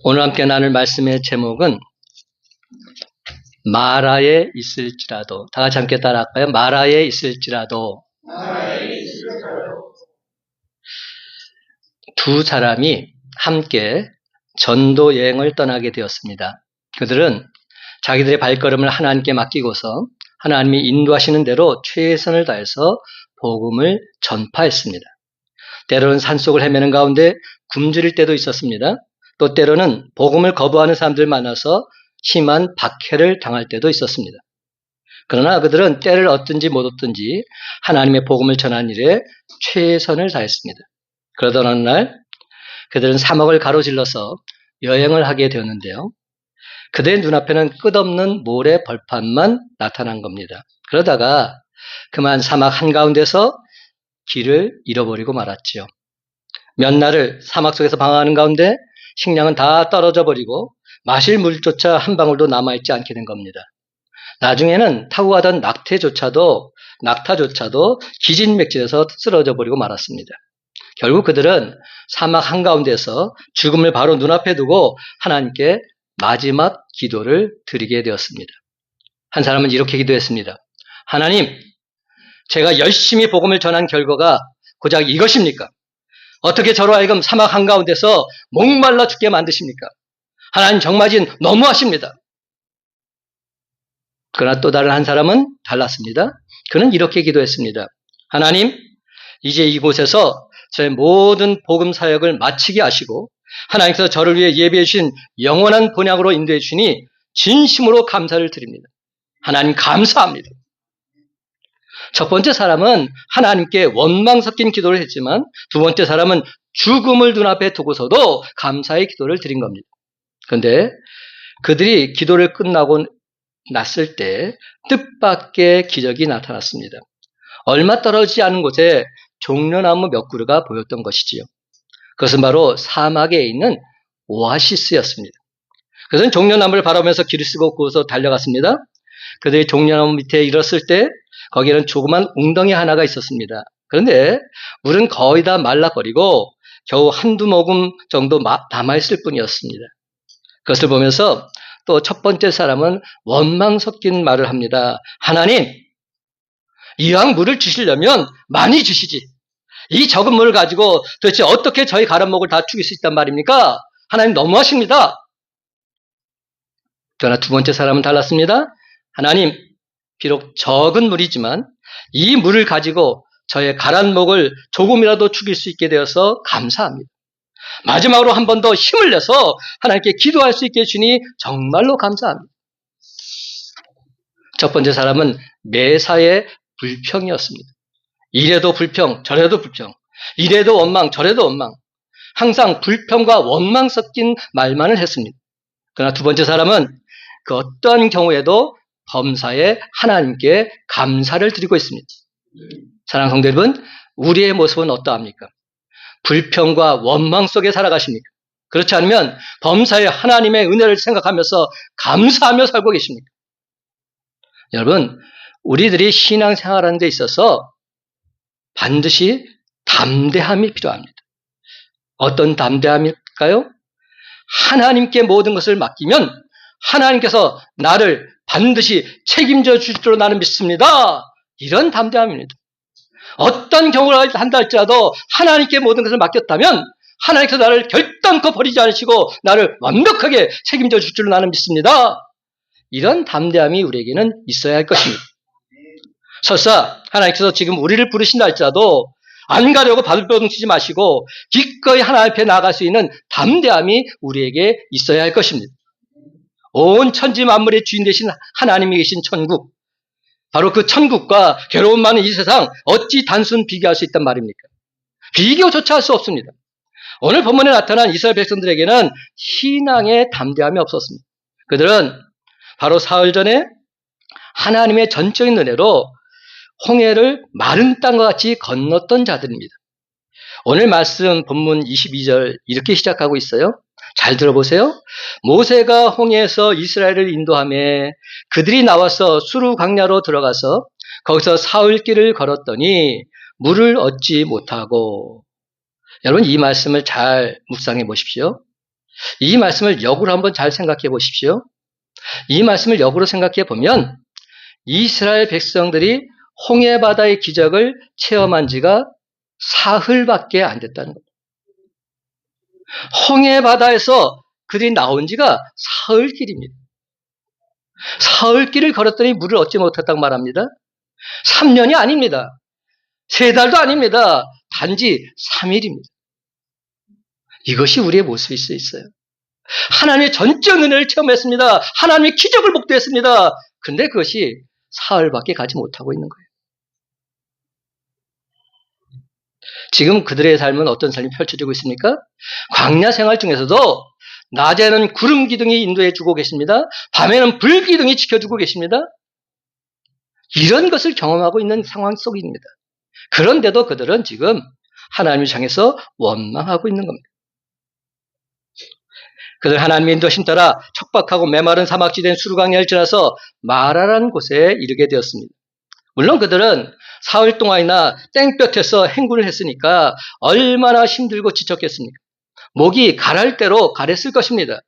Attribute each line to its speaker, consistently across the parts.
Speaker 1: 오늘 함께 나눌 말씀의 제목은 마라에 있을지라도. 다 같이 함께 따라할까요? 마라에 있을지라도. 두 사람이 함께 전도 여행을 떠나게 되었습니다. 그들은 자기들의 발걸음을 하나님께 맡기고서 하나님이 인도하시는 대로 최선을 다해서 복음을 전파했습니다. 때로는 산속을 헤매는 가운데 굶주릴 때도 있었습니다. 또 때로는 복음을 거부하는 사람들 만나서 심한 박해를 당할 때도 있었습니다. 그러나 그들은 때를 얻든지 못 얻든지 하나님의 복음을 전하는 일에 최선을 다했습니다. 그러던 어느 날 그들은 사막을 가로질러서 여행을 하게 되었는데요. 그들의 눈앞에는 끝없는 모래 벌판만 나타난 겁니다. 그러다가 그만 사막 한가운데서 길을 잃어버리고 말았지요. 몇 날을 사막 속에서 방황하는 가운데 식량은 다 떨어져 버리고 마실 물조차 한 방울도 남아있지 않게 된 겁니다. 나중에는 타고 가던 낙타조차도 기진맥진해서 쓰러져 버리고 말았습니다. 결국 그들은 사막 한가운데서 죽음을 바로 눈앞에 두고 하나님께 마지막 기도를 드리게 되었습니다. 한 사람은 이렇게 기도했습니다. 하나님, 제가 열심히 복음을 전한 결과가 고작 이것입니까? 어떻게 저로 하여금 사막 한가운데서 목말라 죽게 만드십니까? 하나님 정말 너무하십니다. 그러나 또 다른 한 사람은 달랐습니다. 그는 이렇게 기도했습니다. 하나님, 이제 이곳에서 저의 모든 복음 사역을 마치게 하시고 하나님께서 저를 위해 예비해 주신 영원한 본향으로 인도해 주시니 진심으로 감사를 드립니다. 하나님 감사합니다. 첫 번째 사람은 하나님께 원망 섞인 기도를 했지만 두 번째 사람은 죽음을 눈앞에 두고서도 감사의 기도를 드린 겁니다. 그런데 그들이 기도를 끝나고 났을 때 뜻밖의 기적이 나타났습니다. 얼마 떨어지지 않은 곳에 종려나무 몇 그루가 보였던 것이지요. 그것은 바로 사막에 있는 오아시스였습니다. 그것은 종려나무를 바라보면서 길을 쓰고 구워서 달려갔습니다. 그들이 종려나무 밑에 이르렀을 때 거기에는 조그만 웅덩이 하나가 있었습니다. 그런데 물은 거의 다 말라버리고 겨우 한두 모금 정도 남아있을 뿐이었습니다. 그것을 보면서 또 첫 번째 사람은 원망 섞인 말을 합니다. 하나님, 이왕 물을 주시려면 많이 주시지. 이 적은 물을 가지고 도대체 어떻게 저희 가란목을 다 죽일 수 있단 말입니까? 하나님 너무하십니다. 그러나 두 번째 사람은 달랐습니다. 하나님, 비록 적은 물이지만 이 물을 가지고 저의 가란목을 조금이라도 죽일 수 있게 되어서 감사합니다. 마지막으로 한 번 더 힘을 내서 하나님께 기도할 수 있게 해주니 정말로 감사합니다. 첫 번째 사람은 매사에 불평이었습니다. 이래도 불평, 저래도 불평, 이래도 원망, 저래도 원망. 항상 불평과 원망 섞인 말만을 했습니다. 그러나 두 번째 사람은 그 어떠한 경우에도 범사에 하나님께 감사를 드리고 있습니다. 사랑하는 성도 여러분, 우리의 모습은 어떠합니까? 불평과 원망 속에 살아가십니까? 그렇지 않으면 범사에 하나님의 은혜를 생각하면서 감사하며 살고 계십니까? 여러분, 우리들이 신앙생활하는 데 있어서 반드시 담대함이 필요합니다. 어떤 담대함일까요? 하나님께 모든 것을 맡기면 하나님께서 나를 반드시 책임져 주실 줄 나는 믿습니다. 이런 담대함입니다. 어떤 경우를 한다 할지라도 하나님께 모든 것을 맡겼다면 하나님께서 나를 결단코 버리지 않으시고 나를 완벽하게 책임져 줄 줄 나는 믿습니다. 이런 담대함이 우리에게는 있어야 할 것입니다. 설사 하나님께서 지금 우리를 부르신다 할지라도 안 가려고 발버둥 치지 마시고 기꺼이 하나님 앞에 나아갈 수 있는 담대함이 우리에게 있어야 할 것입니다. 온 천지 만물의 주인 되신 하나님이 계신 천국, 바로 그 천국과 괴로움 많은 이 세상 어찌 단순 비교할 수 있단 말입니까? 비교조차 할 수 없습니다. 오늘 본문에 나타난 이스라엘 백성들에게는 신앙의 담대함이 없었습니다. 그들은 바로 사흘 전에 하나님의 전적인 은혜로 홍해를 마른 땅과 같이 건넜던 자들입니다. 오늘 말씀 본문 22절 이렇게 시작하고 있어요. 잘 들어보세요. 모세가 홍해에서 이스라엘을 인도하며 그들이 나와서 수르 광야로 들어가서 거기서 사흘 길을 걸었더니 물을 얻지 못하고. 여러분, 이 말씀을 잘 묵상해 보십시오. 이 말씀을 역으로 한번 잘 생각해 보십시오. 이 말씀을 역으로 생각해 보면 이스라엘 백성들이 홍해바다의 기적을 체험한 지가 사흘밖에 안 됐다는 겁니다. 홍해바다에서 그들이 나온 지가 사흘길입니다. 사흘길을 걸었더니 물을 얻지 못했다고 말합니다. 3년이 아닙니다. 3달도 아닙니다. 단지 3일입니다. 이것이 우리의 모습일 수 있어요. 하나님의 전적 은혜를 체험했습니다. 하나님의 기적을 목도했습니다. 근데 그것이 사흘밖에 가지 못하고 있는 거예요. 지금 그들의 삶은 어떤 삶이 펼쳐지고 있습니까? 광야 생활 중에서도 낮에는 구름 기둥이 인도해 주고 계십니다. 밤에는 불 기둥이 지켜주고 계십니다. 이런 것을 경험하고 있는 상황 속입니다. 그런데도 그들은 지금 하나님을 향해서 원망하고 있는 겁니다. 그들 하나님의 인도심 따라 척박하고 메마른 사막지대인 수르강야를 지나서 마라라는 곳에 이르게 되었습니다. 물론 그들은 사흘 동안이나 땡볕에서 행군을 했으니까 얼마나 힘들고 지쳤겠습니까? 목이 가랄 대로 가랬을 것입니다.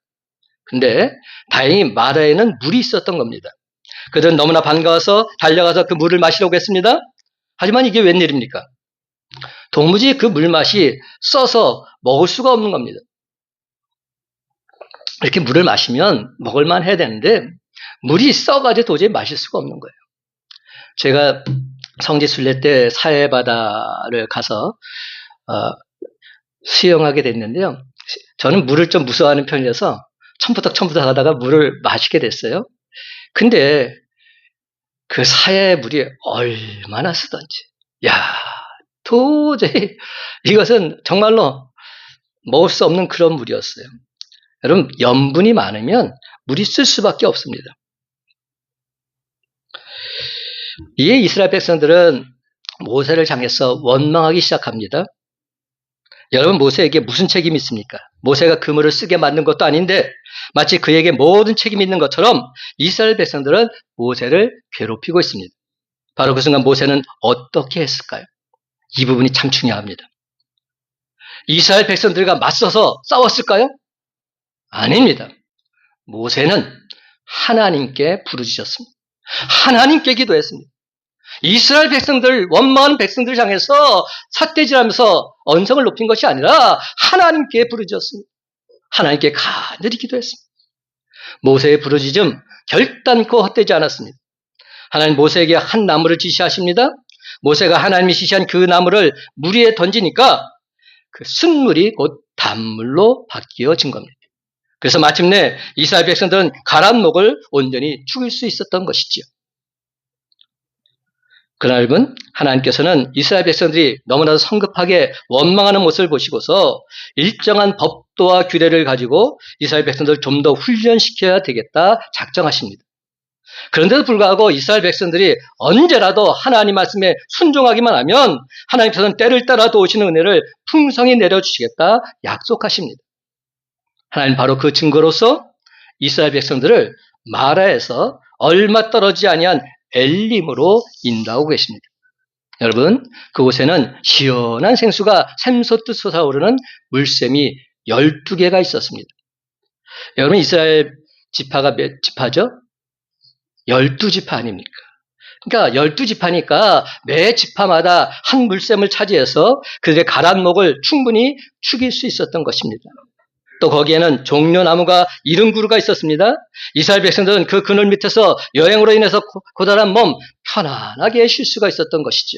Speaker 1: 근데 다행히 마라에는 물이 있었던 겁니다. 그들은 너무나 반가워서 달려가서 그 물을 마시려고 했습니다. 하지만 이게 웬일입니까? 도무지 그 물맛이 써서 먹을 수가 없는 겁니다. 이렇게 물을 마시면 먹을만 해야 되는데 물이 써가지고 도저히 마실 수가 없는 거예요. 제가 성지순례 때 사해바다를 가서 수영하게 됐는데요. 저는 물을 좀 무서워하는 편이라서 첨부덕 하다가 물을 마시게 됐어요. 근데 그 사해의 물이 얼마나 쓰던지. 야, 도저히 이것은 정말로 먹을 수 없는 그런 물이었어요. 여러분, 염분이 많으면 물이 쓸 수밖에 없습니다. 이에 이스라엘 백성들은 모세를 향해서 원망하기 시작합니다. 여러분, 모세에게 무슨 책임이 있습니까? 모세가 그 물을 쓰게 만든 것도 아닌데 마치 그에게 모든 책임이 있는 것처럼 이스라엘 백성들은 모세를 괴롭히고 있습니다. 바로 그 순간 모세는 어떻게 했을까요? 이 부분이 참 중요합니다. 이스라엘 백성들과 맞서서 싸웠을까요? 아닙니다. 모세는 하나님께 부르짖었습니다. 하나님께 기도했습니다. 이스라엘 백성들, 원망하는 백성들을 향해서 삿대질하면서 언성을 높인 것이 아니라 하나님께 부르짖었습니다. 하나님께 간절히 기도했습니다. 모세의 부르짖음 결단코 헛되지 않았습니다. 하나님 모세에게 한 나무를 지시하십니다. 모세가 하나님이 지시한 그 나무를 물 위에 던지니까 그 쓴물이 곧 단물로 바뀌어진 겁니다. 그래서 마침내 이스라엘 백성들은 가란 목을 온전히 죽일 수 있었던 것이지요. 그날은 하나님께서는 이스라엘 백성들이 너무나도 성급하게 원망하는 모습을 보시고서 일정한 법도와 규례를 가지고 이스라엘 백성들을 좀 더 훈련시켜야 되겠다 작정하십니다. 그런데도 불구하고 이스라엘 백성들이 언제라도 하나님 말씀에 순종하기만 하면 하나님께서는 때를 따라 도우시는 은혜를 풍성히 내려주시겠다 약속하십니다. 하나님 바로 그 증거로서 이스라엘 백성들을 마라에서 얼마 떨어지지 아니한 엘림으로 인도하고 계십니다. 여러분, 그곳에는 시원한 생수가 샘솟듯 솟아오르는 물샘이 12개가 있었습니다. 여러분, 이스라엘 지파가 몇 지파죠? 12지파 아닙니까? 그러니까 12지파니까 매 지파마다 한 물샘을 차지해서 그들의 가란 목을 충분히 죽일 수 있었던 것입니다. 또 거기에는 종려나무가 70그루가 있었습니다. 이스라엘 백성들은 그 그늘 밑에서 여행으로 인해서 고단한 몸 편안하게 쉴 수가 있었던 것이죠.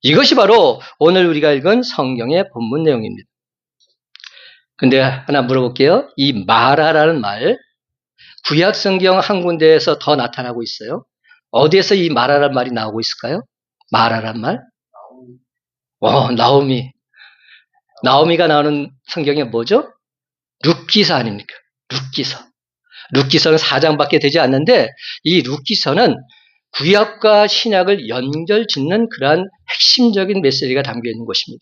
Speaker 1: 이것이 바로 오늘 우리가 읽은 성경의 본문 내용입니다. 근데 하나 물어볼게요. 이 마라라는 말, 구약 성경 한 군데에서 더 나타나고 있어요. 어디에서 이 마라라는 말이 나오고 있을까요? 마라라는 말? 나오미. 나오미가 나오는 성경이 뭐죠? 룻기서 아닙니까? 룻기서. 룻기서는 4장밖에 되지 않는데 이 룻기서는 구약과 신약을 연결짓는 그러한 핵심적인 메시지가 담겨 있는 것입니다.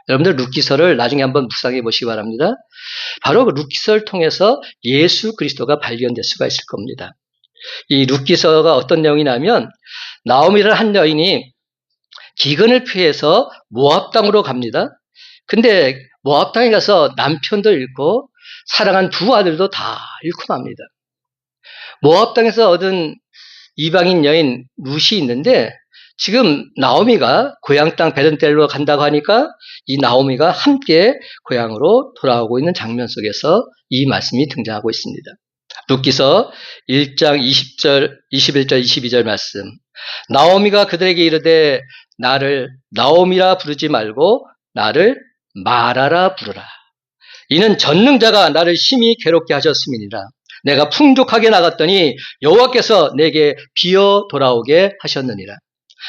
Speaker 1: 여러분들 룻기서를 나중에 한번 묵상해 보시기 바랍니다. 바로 그 룻기서를 통해서 예수 그리스도가 발견될 수가 있을 겁니다. 이 룻기서가 어떤 내용이냐면 나오미라는 한 여인이 기근을 피해서 모압 땅으로 갑니다. 근데 모압 땅에 가서 남편도 잃고 사랑한 두 아들도 다 잃고 맙니다. 모압 땅에서 얻은 이방인 여인 룻이 있는데 지금 나오미가 고향 땅 베들레헴으로 간다고 하니까 이 나오미가 함께 고향으로 돌아오고 있는 장면 속에서 이 말씀이 등장하고 있습니다. 룻기서 1장 20절, 21절, 22절 말씀. 나오미가 그들에게 이르되 나를 나오미라 부르지 말고 나를 마라라 부르라. 이는 전능자가 나를 심히 괴롭게 하셨음이니라. 내가 풍족하게 나갔더니 여호와께서 내게 비어 돌아오게 하셨느니라.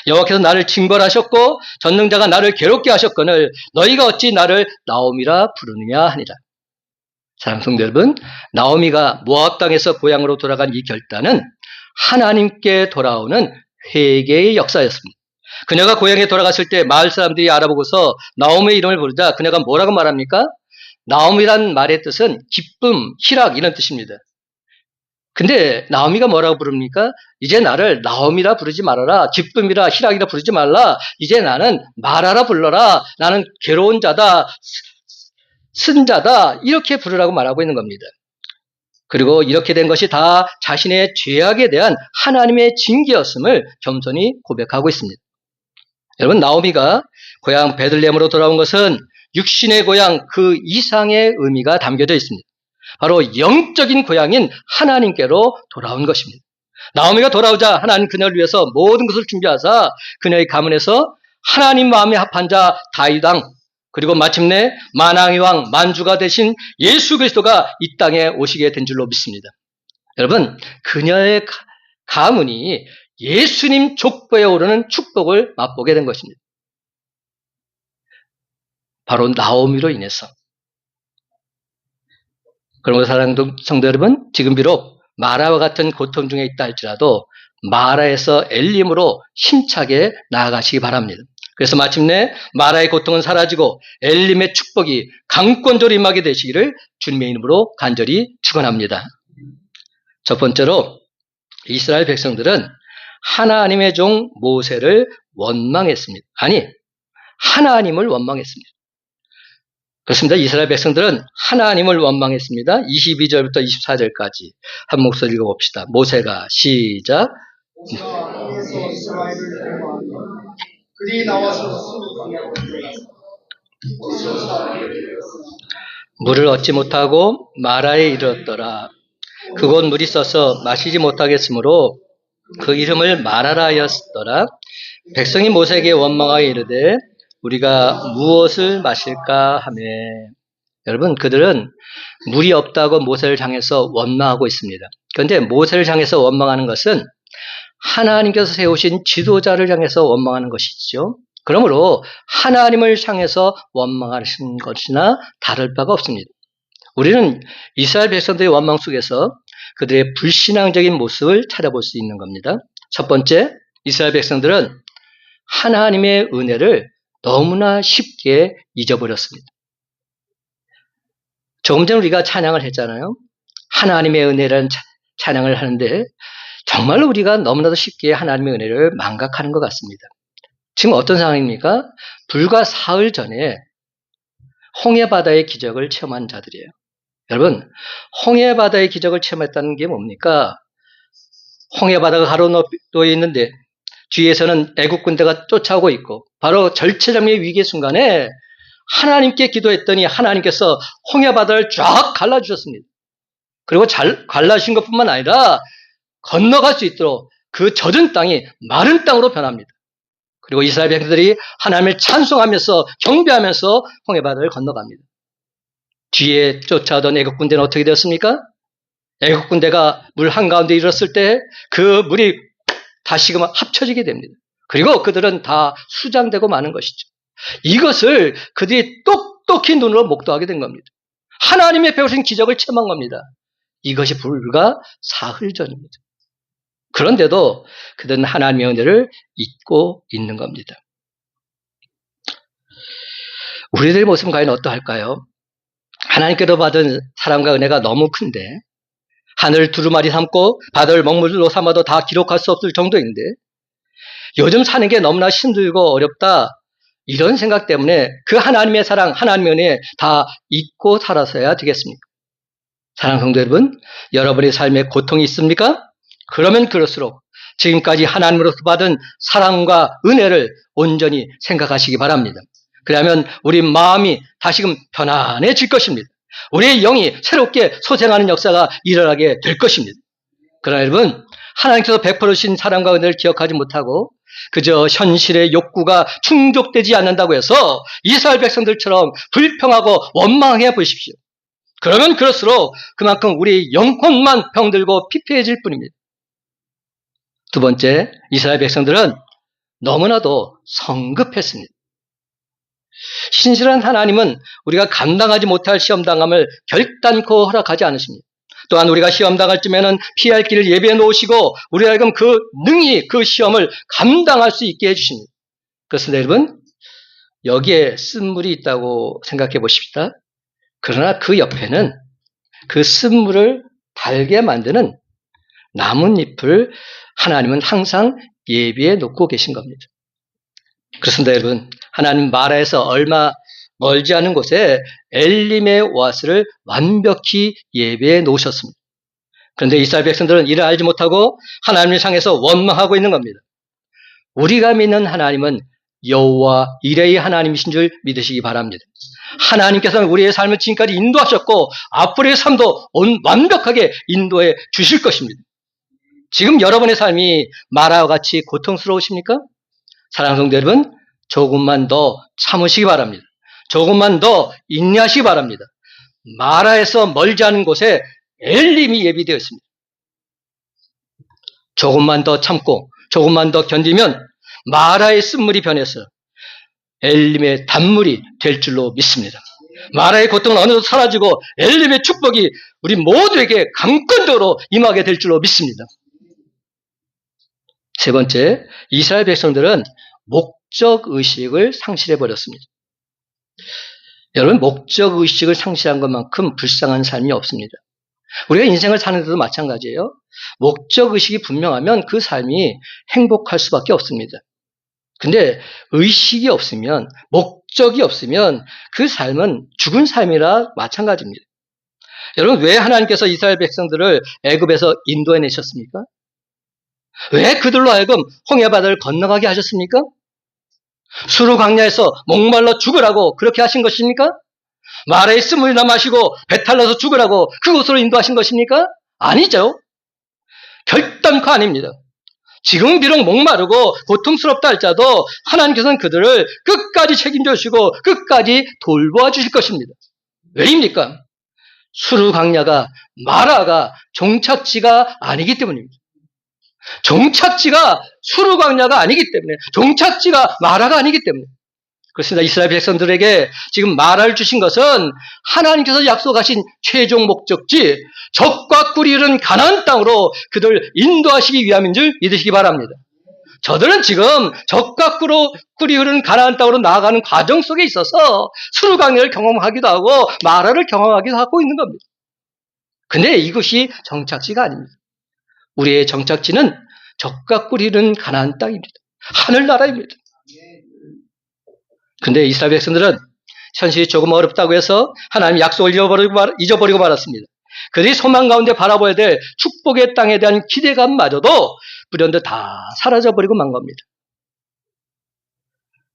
Speaker 1: 여호와께서 나를 징벌하셨고 전능자가 나를 괴롭게 하셨거늘 너희가 어찌 나를 나오미라 부르느냐 하니라. 사랑하는 성도 여러분, 나오미가 모압 땅에서 고향으로 돌아간 이 결단은 하나님께 돌아오는 회개의 역사였습니다. 그녀가 고향에 돌아갔을 때 마을 사람들이 알아보고서 나오미의 이름을 부르자 그녀가 뭐라고 말합니까? 나오미란 말의 뜻은 기쁨, 희락 이런 뜻입니다. 근데 나오미가 뭐라고 부릅니까? 이제 나를 나오미라 부르지 말아라. 기쁨이라 희락이라 부르지 말라. 이제 나는 마라라 불러라. 나는 괴로운 자다. 쓴 자다. 이렇게 부르라고 말하고 있는 겁니다. 그리고 이렇게 된 것이 다 자신의 죄악에 대한 하나님의 징계였음을 겸손히 고백하고 있습니다. 여러분, 나오미가 고향 베들레헴으로 돌아온 것은 육신의 고향 그 이상의 의미가 담겨져 있습니다. 바로 영적인 고향인 하나님께로 돌아온 것입니다. 나오미가 돌아오자 하나님 그녀를 위해서 모든 것을 준비하사 그녀의 가문에서 하나님 마음에 합한 자 다윗 왕 그리고 마침내 만왕의 왕 만주가 되신 예수 그리스도가 이 땅에 오시게 된 줄로 믿습니다. 여러분, 그녀의 가문이 예수님 족보에 오르는 축복을 맛보게 된 것입니다. 바로 나오미로 인해서. 그러므로 사랑하는 성도 여러분, 지금 비록 마라와 같은 고통 중에 있다 할지라도 마라에서 엘림으로 힘차게 나아가시기 바랍니다. 그래서 마침내 마라의 고통은 사라지고 엘림의 축복이 강권적으로 임하게 되시기를 주님의 이름으로 간절히 축원합니다. 첫 번째로 이스라엘 백성들은 하나님의 종 모세를 원망했습니다. 아니, 하나님을 원망했습니다. 그렇습니다. 이스라엘 백성들은 하나님을 원망했습니다. 22절부터 24절까지 한 목소리 읽어봅시다. 모세가 시작. 그리 나와서 물을 얻지 못하고 마라에 이르렀더라. 그곳 물이 써서 마시지 못하겠으므로 그 이름을 마라라 하였더라. 백성이 모세에게 원망하여 이르되 우리가 무엇을 마실까 하며. 여러분, 그들은 물이 없다고 모세를 향해서 원망하고 있습니다. 그런데 모세를 향해서 원망하는 것은 하나님께서 세우신 지도자를 향해서 원망하는 것이죠. 그러므로 하나님을 향해서 원망하신 것이나 다를 바가 없습니다. 우리는 이스라엘 백성들의 원망 속에서 그들의 불신앙적인 모습을 찾아볼 수 있는 겁니다. 첫 번째, 이스라엘 백성들은 하나님의 은혜를 너무나 쉽게 잊어버렸습니다. 조금 전에 우리가 찬양을 했잖아요. 하나님의 은혜라는 찬양을 하는데 정말로 우리가 너무나도 쉽게 하나님의 은혜를 망각하는 것 같습니다. 지금 어떤 상황입니까? 불과 사흘 전에 홍해바다의 기적을 체험한 자들이에요. 여러분, 홍해바다의 기적을 체험했다는 게 뭡니까? 홍해바다가 가로놓여 있는데 뒤에서는 애국 군대가 쫓아오고 있고 바로 절체절명의 위기의 순간에 하나님께 기도했더니 하나님께서 홍해바다를 쫙 갈라주셨습니다. 그리고 잘 갈라주신 것뿐만 아니라 건너갈 수 있도록 그 젖은 땅이 마른 땅으로 변합니다. 그리고 이스라엘 백성들이 하나님을 찬송하면서 경배하면서 홍해바다를 건너갑니다. 뒤에 쫓아오던 애국 군대는 어떻게 되었습니까? 애국 군대가 물 한가운데 이르렀을 때 그 물이 다시금 합쳐지게 됩니다. 그리고 그들은 다 수장되고 마는 것이죠. 이것을 그들이 똑똑히 눈으로 목도하게 된 겁니다. 하나님의 베푸신 기적을 체험한 겁니다. 이것이 불과 사흘 전입니다. 그런데도 그들은 하나님의 은혜를 잊고 있는 겁니다. 우리들의 모습은 과연 어떠할까요? 하나님께로 받은 사랑과 은혜가 너무 큰데 하늘을 두루마리 삼고 바다를 먹물로 삼아도 다 기록할 수 없을 정도인데 요즘 사는 게 너무나 힘들고 어렵다 이런 생각 때문에 그 하나님의 사랑, 하나님의 은혜 다 잊고 살아서야 되겠습니까? 사랑하는 성도 여러분, 여러분의 삶에 고통이 있습니까? 그러면 그럴수록 지금까지 하나님으로부터 받은 사랑과 은혜를 온전히 생각하시기 바랍니다. 그러면 우리 마음이 다시금 편안해질 것입니다. 우리의 영이 새롭게 소생하는 역사가 일어나게 될 것입니다. 그러나 여러분, 하나님께서 베풀어 주신 사랑과 은혜를 기억하지 못하고 그저 현실의 욕구가 충족되지 않는다고 해서 이스라엘 백성들처럼 불평하고 원망해 보십시오. 그러면 그럴수록 그만큼 우리 영혼만 병들고 피폐해질 뿐입니다. 두 번째, 이스라엘 백성들은 너무나도 성급했습니다. 신실한 하나님은 우리가 감당하지 못할 시험당함을 결단코 허락하지 않으십니다. 또한 우리가 시험당할 쯤에는 피할 길을 예비해 놓으시고 우리가 지금 능히 그 시험을 감당할 수 있게 해주십니다. 그래서 여러분, 여기에 쓴물이 있다고 생각해 보십시다. 그러나 그 옆에는 그 쓴물을 달게 만드는 나뭇잎을 하나님은 항상 예비해 놓고 계신 겁니다. 그렇습니다, 여러분. 하나님 마라에서 얼마 멀지 않은 곳에 엘림의 오아스를 완벽히 예배해 놓으셨습니다. 그런데 이스라엘 백성들은 이를 알지 못하고 하나님을 향해서 원망하고 있는 겁니다. 우리가 믿는 하나님은 여호와 이레의 하나님이신 줄 믿으시기 바랍니다. 하나님께서는 우리의 삶을 지금까지 인도하셨고 앞으로의 삶도 완벽하게 인도해 주실 것입니다. 지금 여러분의 삶이 마라와 같이 고통스러우십니까? 사랑하는 성도 여러분, 조금만 더 참으시기 바랍니다. 조금만 더 인내하시기 바랍니다. 마라에서 멀지 않은 곳에 엘림이 예비되어 있습니다. 조금만 더 참고 조금만 더 견디면 마라의 쓴물이 변해서 엘림의 단물이 될 줄로 믿습니다. 마라의 고통은 어느덧 사라지고 엘림의 축복이 우리 모두에게 강권적으로 임하게 될 줄로 믿습니다. 세 번째, 이스라엘 백성들은 목적의식을 상실해버렸습니다. 여러분, 목적의식을 상실한 것만큼 불쌍한 삶이 없습니다. 우리가 인생을 사는 데도 마찬가지예요. 목적의식이 분명하면 그 삶이 행복할 수밖에 없습니다. 근데 의식이 없으면, 목적이 없으면 그 삶은 죽은 삶이라 마찬가지입니다. 여러분, 왜 하나님께서 이스라엘 백성들을 애굽에서 인도해내셨습니까? 왜 그들로 하여금 홍해바다를 건너가게 하셨습니까? 수르 광야에서 목말라 죽으라고 그렇게 하신 것입니까? 마라의 쓴물이나 마시고 배탈나서 죽으라고 그곳으로 인도하신 것입니까? 아니죠. 결단코 아닙니다. 지금 비록 목마르고 고통스럽다 할지라도 하나님께서는 그들을 끝까지 책임져 주시고 끝까지 돌보아 주실 것입니다. 왜입니까? 수르 광야가 마라가 종착지가 아니기 때문입니다. 종착지가 수르 광야가 아니기 때문에, 종착지가 마라가 아니기 때문에. 그렇습니다. 이스라엘 백성들에게 지금 마라를 주신 것은 하나님께서 약속하신 최종 목적지, 적과 꿀이 흐르는 가나안 땅으로 그들 인도하시기 위함인 줄 믿으시기 바랍니다. 저들은 지금 적과 꿀이 흐르는 가나안 땅으로 나아가는 과정 속에 있어서 수르 광야를 경험하기도 하고 마라를 경험하기도 하고 있는 겁니다. 근데 이것이 정착지가 아닙니다. 우리의 정착지는 적과 꿀이 흐르는 가나안 땅입니다. 하늘나라입니다. 근데 이스라엘 백성들은 현실이 조금 어렵다고 해서 하나님 약속을 잊어버리고 말았습니다. 그들이 소망 가운데 바라봐야 될 축복의 땅에 대한 기대감마저도 불현듯 다 사라져버리고 만 겁니다.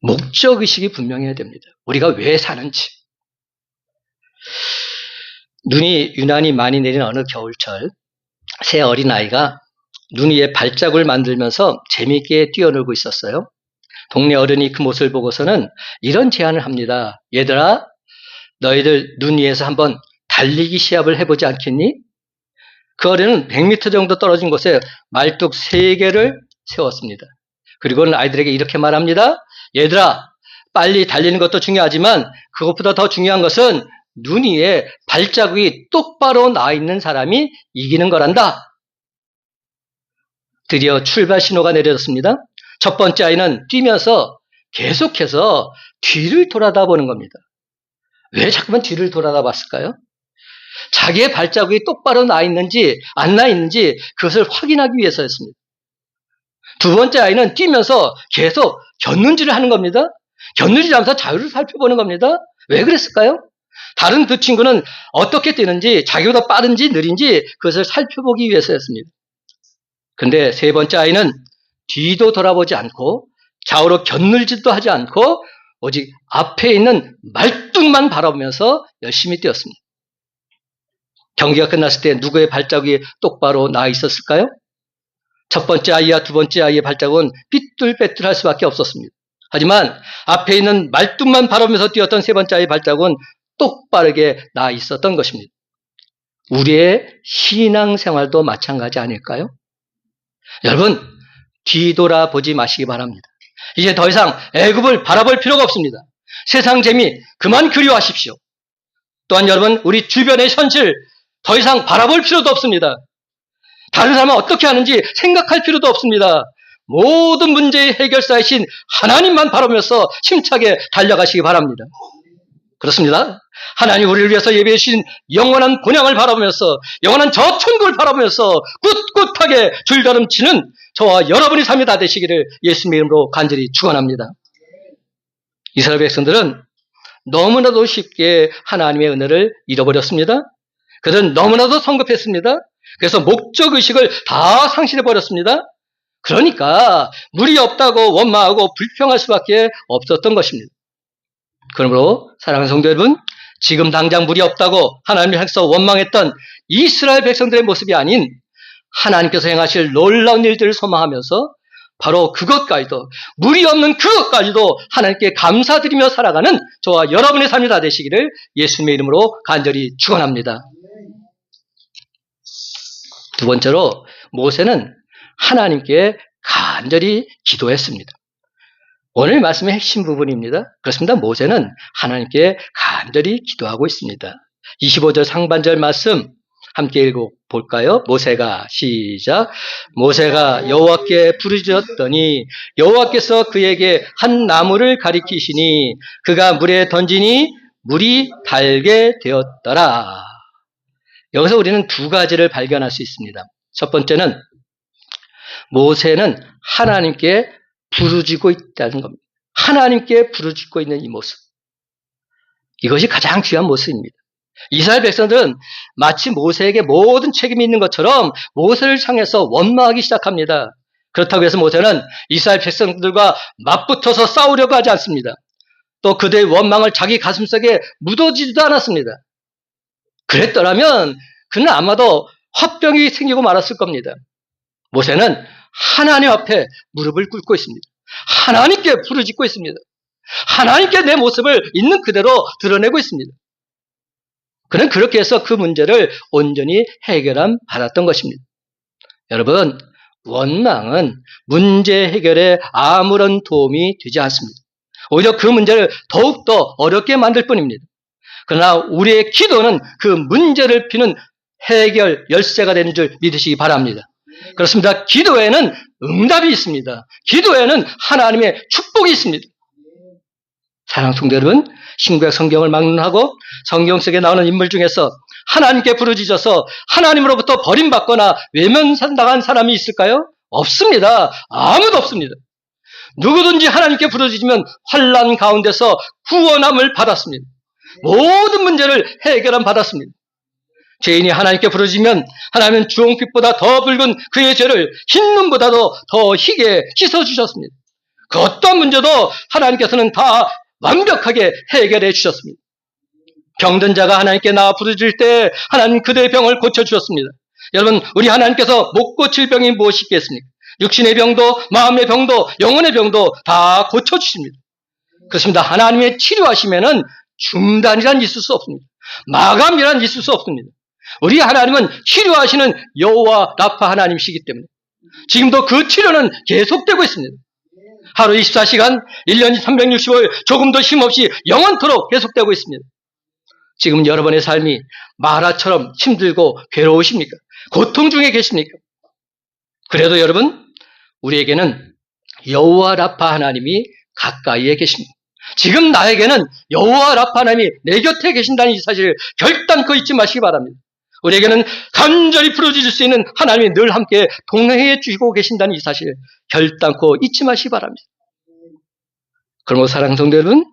Speaker 1: 목적의식이 분명해야 됩니다. 우리가 왜 사는지. 눈이 유난히 많이 내린 어느 겨울철, 새 어린아이가 눈 위에 발자국을 만들면서 재미있게 뛰어놀고 있었어요. 동네 어른이 그 모습을 보고서는 이런 제안을 합니다. 얘들아, 너희들 눈 위에서 한번 달리기 시합을 해보지 않겠니? 그 어른은 100m 정도 떨어진 곳에 말뚝 3개를 세웠습니다. 그리고는 아이들에게 이렇게 말합니다. 얘들아, 빨리 달리는 것도 중요하지만 그것보다 더 중요한 것은 눈 위에 발자국이 똑바로 나 있는 사람이 이기는 거란다. 드디어 출발 신호가 내려졌습니다. 첫 번째 아이는 뛰면서 계속해서 뒤를 돌아다 보는 겁니다. 왜 자꾸만 뒤를 돌아다 봤을까요? 자기의 발자국이 똑바로 나 있는지 안 나 있는지 그것을 확인하기 위해서였습니다. 두 번째 아이는 뛰면서 계속 곁눈질을 하는 겁니다. 곁눈질하면서 자유를 살펴보는 겁니다. 왜 그랬을까요? 다른 두 친구는 어떻게 뛰는지, 자기보다 빠른지 느린지 그것을 살펴보기 위해서였습니다. 그런데 세 번째 아이는 뒤도 돌아보지 않고 좌우로 겨늘지도 하지 않고 오직 앞에 있는 말뚝만 바라보면서 열심히 뛰었습니다. 경기가 끝났을 때 누구의 발자국이 똑바로 나와 있었을까요? 첫 번째 아이와 두 번째 아이의 발자국은 삐뚤빼뚤할 수밖에 없었습니다. 하지만 앞에 있는 말뚝만 바라보면서 뛰었던 세 번째 아이의 발자국은 똑바르게 나와 있었던 것입니다. 우리의 신앙생활도 마찬가지 아닐까요? 여러분, 뒤돌아보지 마시기 바랍니다. 이제 더 이상 애굽을 바라볼 필요가 없습니다. 세상 재미 그만 그리워하십시오. 또한 여러분, 우리 주변의 현실 더 이상 바라볼 필요도 없습니다. 다른 사람은 어떻게 하는지 생각할 필요도 없습니다. 모든 문제의 해결사이신 하나님만 바라보면서 힘차게 달려가시기 바랍니다. 그렇습니다. 하나님 우리를 위해서 예배해 주신 영원한 본향을 바라보면서 영원한 저 천국을 바라보면서 꿋꿋하게 줄다름치는 저와 여러분의 삶이 다 되시기를 예수님의 이름으로 간절히 축원합니다. 이스라엘 백성들은 너무나도 쉽게 하나님의 은혜를 잃어버렸습니다. 그들은 너무나도 성급했습니다. 그래서 목적의식을 다 상실해버렸습니다. 그러니까 물이 없다고 원망하고 불평할 수밖에 없었던 것입니다. 그러므로 사랑하는 성도 여러분, 지금 당장 물이 없다고 하나님을 향해서 원망했던 이스라엘 백성들의 모습이 아닌 하나님께서 행하실 놀라운 일들을 소망하면서 바로 그것까지도, 물이 없는 그것까지도 하나님께 감사드리며 살아가는 저와 여러분의 삶이 다 되시기를 예수님의 이름으로 간절히 축원합니다. 두 번째로 모세는 하나님께 간절히 기도했습니다. 오늘 말씀의 핵심 부분입니다. 그렇습니다. 모세는 하나님께 간절히 기도하고 있습니다. 25절 상반절 말씀 함께 읽어볼까요? 모세가 시작. 모세가 여호와께 부르짖었더니 여호와께서 그에게 한 나무를 가리키시니 그가 물에 던지니 물이 달게 되었더라. 여기서 우리는 두 가지를 발견할 수 있습니다. 첫 번째는 모세는 하나님께 부르짖고 있다는 겁니다. 하나님께 부르짖고 있는 이 모습. 이것이 가장 중요한 모습입니다. 이스라엘 백성들은 마치 모세에게 모든 책임이 있는 것처럼 모세를 향해서 원망하기 시작합니다. 그렇다고 해서 모세는 이스라엘 백성들과 맞붙어서 싸우려고 하지 않습니다. 또 그들의 원망을 자기 가슴속에 묻어지지도 않았습니다. 그랬더라면 그는 아마도 화병이 생기고 말았을 겁니다. 모세는 하나님 앞에 무릎을 꿇고 있습니다. 하나님께 부르짖고 있습니다. 하나님께 내 모습을 있는 그대로 드러내고 있습니다. 그는 그렇게 해서 그 문제를 온전히 해결함 받았던 것입니다. 여러분, 원망은 문제 해결에 아무런 도움이 되지 않습니다. 오히려 그 문제를 더욱더 어렵게 만들 뿐입니다. 그러나 우리의 기도는 그 문제를 피는 해결 열쇠가 되는 줄 믿으시기 바랍니다. 그렇습니다. 기도에는 응답이 있습니다. 기도에는 하나님의 축복이 있습니다. 사랑하는 성도 여러분, 신구약 성경을 막론하고 성경 속에 나오는 인물 중에서 하나님께 부르짖어서 하나님으로부터 버림받거나 외면당한 사람이 있을까요? 없습니다. 아무도 없습니다. 누구든지 하나님께 부르짖으면 환난 가운데서 구원함을 받았습니다. 모든 문제를 해결함 받았습니다. 죄인이 하나님께 부르짖으면 하나님은 주홍빛보다 더 붉은 그의 죄를 흰 눈보다도 더 희게 씻어주셨습니다. 그 어떤 문제도 하나님께서는 다 완벽하게 해결해 주셨습니다. 병든 자가 하나님께 나와 부르짖을 때 하나님 그들의 병을 고쳐주셨습니다. 여러분, 우리 하나님께서 못 고칠 병이 무엇이 있겠습니까? 육신의 병도 마음의 병도 영혼의 병도 다 고쳐주십니다. 그렇습니다. 하나님의 치료하시면은 중단이란 있을 수 없습니다. 마감이란 있을 수 없습니다. 우리 하나님은 치료하시는 여호와 라파 하나님이시기 때문에 지금도 그 치료는 계속되고 있습니다. 하루 24시간, 1년 365일 조금도 쉼없이 영원토록 계속되고 있습니다. 지금 여러분의 삶이 마라처럼 힘들고 괴로우십니까? 고통 중에 계십니까? 그래도 여러분, 우리에게는 여호와 라파 하나님이 가까이에 계십니다. 지금 나에게는 여호와 라파 하나님이 내 곁에 계신다는 이 사실을 결단코 잊지 마시기 바랍니다. 우리에게는 간절히 부르짖을 수 있는 하나님이 늘 함께 동행해 주시고 계신다는 이 사실을 결단코 잊지 마시기 바랍니다. 그러므로 사랑하는 성도 여러분,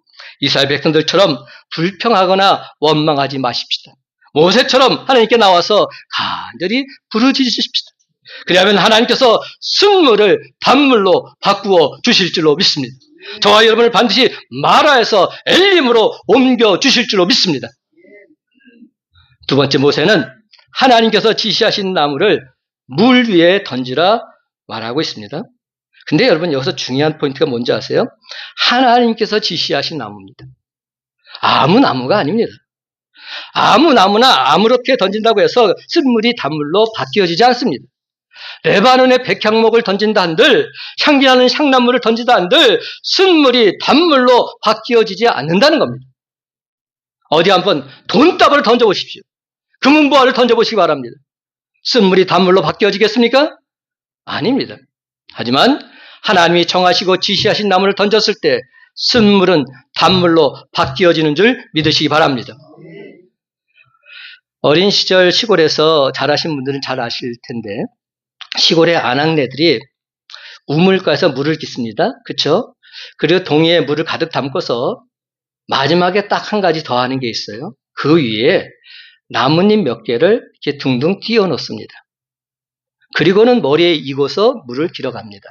Speaker 1: 이스라엘 백성들처럼 불평하거나 원망하지 마십시다. 모세처럼 하나님께 나와서 간절히 부르짖으십시다. 그리하면 하나님께서 쓴물을 단물로 바꾸어 주실 줄로 믿습니다. 저와 여러분을 반드시 마라에서 엘림으로 옮겨 주실 줄로 믿습니다. 두 번째, 모세는 하나님께서 지시하신 나무를 물 위에 던지라 말하고 있습니다. 근데 여러분, 여기서 중요한 포인트가 뭔지 아세요? 하나님께서 지시하신 나무입니다. 아무 나무가 아닙니다. 아무 나무나 아무렇게 던진다고 해서 쓴물이 단물로 바뀌어지지 않습니다. 레바논의 백향목을 던진다 한들, 향기나는 향나무를 던진다 한들 쓴물이 단물로 바뀌어지지 않는다는 겁니다. 어디 한번 돈다발을 던져보십시오. 금은보화를 던져보시기 바랍니다. 쓴물이 단물로 바뀌어지겠습니까? 아닙니다. 하지만 하나님이 정하시고 지시하신 나무를 던졌을 때 쓴물은 단물로 바뀌어지는 줄 믿으시기 바랍니다. 어린 시절 시골에서 자라신 분들은 잘 아실 텐데, 시골의 아낙네들이 우물가에서 물을 깃습니다. 그렇죠? 그리고 동이에 물을 가득 담고서 마지막에 딱 한 가지 더 하는 게 있어요. 그 위에 나뭇잎 몇 개를 이렇게 둥둥 띄워 놓습니다. 그리고는 머리에 이고서 물을 길어갑니다.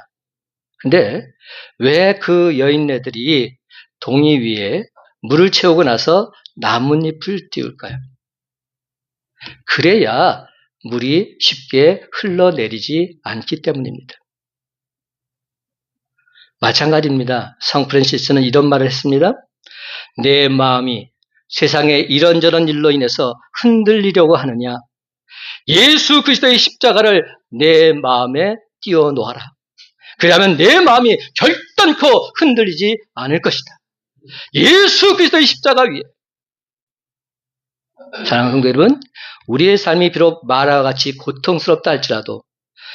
Speaker 1: 근데 왜 그 여인네들이 동이 위에 물을 채우고 나서 나뭇잎을 띄울까요? 그래야 물이 쉽게 흘러내리지 않기 때문입니다. 마찬가지입니다. 성 프란시스는 이런 말을 했습니다. 내 마음이 세상의 이런저런 일로 인해서 흔들리려고 하느냐? 예수 그리스도의 십자가를 내 마음에 띄워 놓아라. 그러면 내 마음이 결단코 흔들리지 않을 것이다. 예수 그리스도의 십자가 위에. 사랑하는 성도 여러분, 우리의 삶이 비록 마라와 같이 고통스럽다 할지라도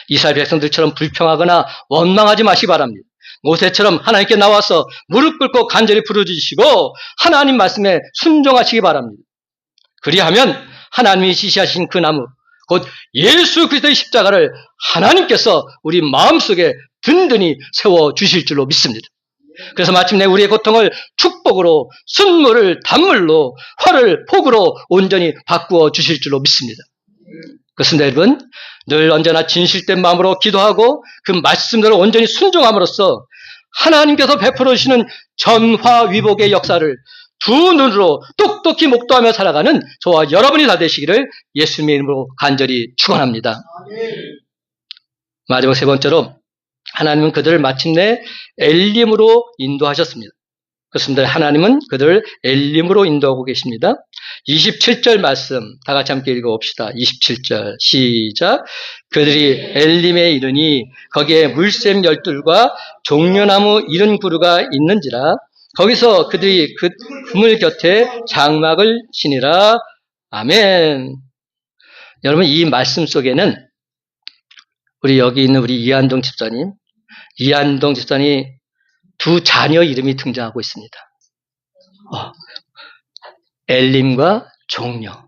Speaker 1: 이스라엘 백성들처럼 불평하거나 원망하지 마시기 바랍니다. 모세처럼 하나님께 나와서 무릎 꿇고 간절히 부르짖으시고 하나님 말씀에 순종하시기 바랍니다. 그리하면 하나님이 지시하신 그 나무, 곧 예수 그리스도의 십자가를 하나님께서 우리 마음속에 든든히 세워주실 줄로 믿습니다. 그래서 마침내 우리의 고통을 축복으로, 순물을 단물로, 화를 복으로 온전히 바꾸어 주실 줄로 믿습니다. 그렇습니다, 여러분. 늘 언제나 진실된 마음으로 기도하고 그 말씀대로 온전히 순종함으로써 하나님께서 베풀어 주시는 전화위복의 역사를 두 눈으로 똑똑히 목도하며 살아가는 저와 여러분이 다 되시기를 예수님의 이름으로 간절히 축원합니다. 마지막 세 번째로, 하나님은 그들을 마침내 엘림으로 인도하셨습니다. 그렇습니다. 하나님은 그들을 엘림으로 인도하고 계십니다. 27절 말씀 다 같이 함께 읽어봅시다. 27절 시작. 그들이 엘림에 이르니 거기에 물샘 열둘과 종려나무 70그루가 있는지라. 거기서 그들이 그 그물 곁에 장막을 치니라. 아멘. 여러분, 이 말씀 속에는 우리 여기 있는 우리 이한동 집사님 두 자녀 이름이 등장하고 있습니다. 엘림과 종려.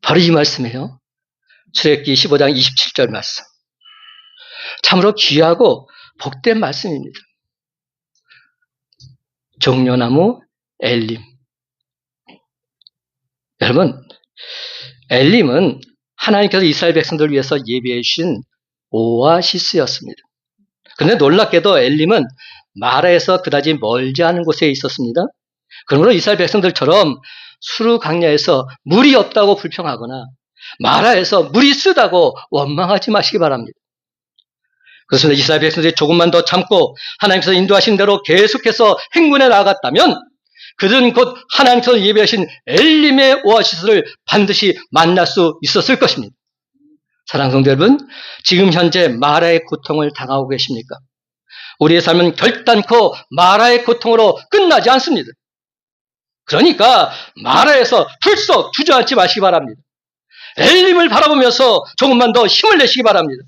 Speaker 1: 바로 이 말씀이에요. 출애굽기 15장 27절 말씀. 참으로 귀하고 복된 말씀입니다. 종려나무 엘림. 여러분, 엘림은 하나님께서 이스라엘 백성들을 위해서 예비해 주신 오아시스였습니다. 그런데 놀랍게도 엘림은 마라에서 그다지 멀지 않은 곳에 있었습니다. 그러므로 이스라엘 백성들처럼 수르 강야에서 물이 없다고 불평하거나 마라에서 물이 쓰다고 원망하지 마시기 바랍니다. 그래서 이스라엘 백성들이 조금만 더 참고 하나님께서 인도하신 대로 계속해서 행군해 나아갔다면 그들은 곧 하나님께서 예비하신 엘림의 오아시스를 반드시 만날 수 있었을 것입니다. 사랑하는 성도 여러분, 지금 현재 마라의 고통을 당하고 계십니까? 우리의 삶은 결단코 마라의 고통으로 끝나지 않습니다. 그러니까 마라에서 불쑥 주저앉지 마시기 바랍니다. 엘림을 바라보면서 조금만 더 힘을 내시기 바랍니다.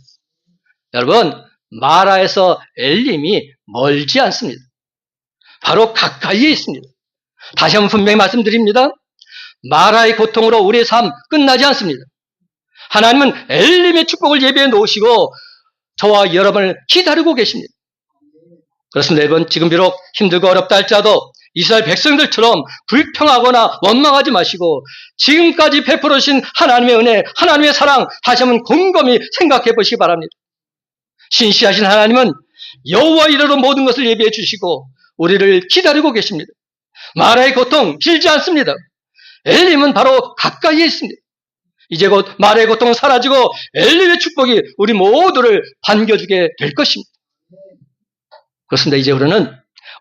Speaker 1: 여러분, 마라에서 엘림이 멀지 않습니다. 바로 가까이에 있습니다. 다시 한번 분명히 말씀드립니다. 마라의 고통으로 우리의 삶 끝나지 않습니다. 하나님은 엘림의 축복을 예비해 놓으시고 저와 여러분을 기다리고 계십니다. 그렇습니다. 여러분, 지금 비록 힘들고 어렵다 할지라도 이스라엘 백성들처럼 불평하거나 원망하지 마시고 지금까지 베풀어 주신 하나님의 은혜, 하나님의 사랑 다시 한번 곰곰이 생각해 보시기 바랍니다. 신실하신 하나님은 여호와 이래로 모든 것을 예비해 주시고 우리를 기다리고 계십니다. 마라의 고통 길지 않습니다. 엘림은 바로 가까이에 있습니다. 이제 곧 마라의 고통은 사라지고 엘림의 축복이 우리 모두를 반겨주게 될 것입니다. 그렇습니다. 이제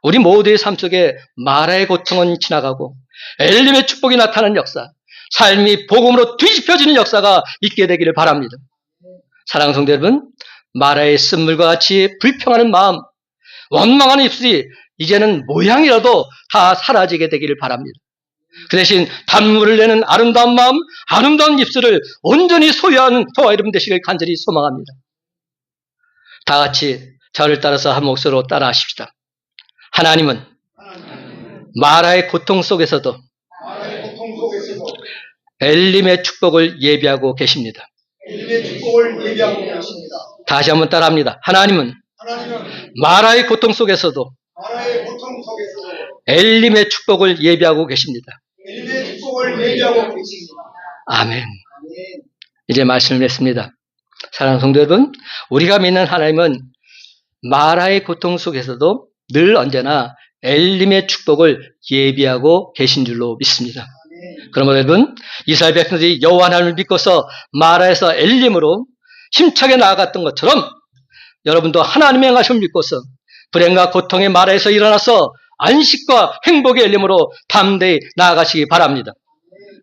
Speaker 1: 우리 모두의 삶 속에 마라의 고통은 지나가고 엘림의 축복이 나타나는 역사, 삶이 복음으로 뒤집혀지는 역사가 있게 되기를 바랍니다. 사랑하는 성도 여러분, 마라의 쓴물과 같이 불평하는 마음, 원망하는 입술이 이제는 모양이라도 다 사라지게 되기를 바랍니다. 그 대신 단물을 내는 아름다운 마음, 아름다운 입술을 온전히 소유하는 저와 여러분 되시길 간절히 소망합니다. 다 같이 저를 따라서 한 목소리로 따라하십시다. 하나님은 마라의 고통 속에서도 엘림의 축복을 예비하고 계십니다. 다시 한번 따라합니다. 하나님은 마라의 고통 속에서도 엘림의 축복을 예비하고 계십니다. 아멘. 이제 말씀을 맺습니다. 사랑하는 성도 여러분, 우리가 믿는 하나님은 마라의 고통 속에서도 늘 언제나 엘림의 축복을 예비하고 계신 줄로 믿습니다. 그러므로 여러분, 이스라엘 백성들이 여호와 하나님을 믿고서 마라에서 엘림으로 힘차게 나아갔던 것처럼 여러분도 하나님의 행하심을 믿고서 불행과 고통의 마라에서 일어나서 안식과 행복의 엘림으로 담대히 나아가시기 바랍니다.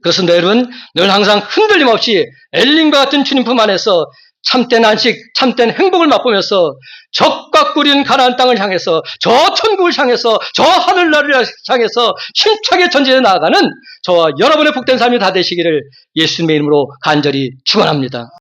Speaker 1: 그렇습니다. 여러분, 늘 항상 흔들림 없이 엘림과 같은 주님 품 안에서 참된 안식, 참된 행복을 맛보면서 적과 꿀인 가나안 땅을 향해서 저 천국을 향해서 저 하늘나라를 향해서 힘차게 전진해 나아가는 저와 여러분의 복된 삶이 다 되시기를 예수님의 이름으로 간절히 축원합니다.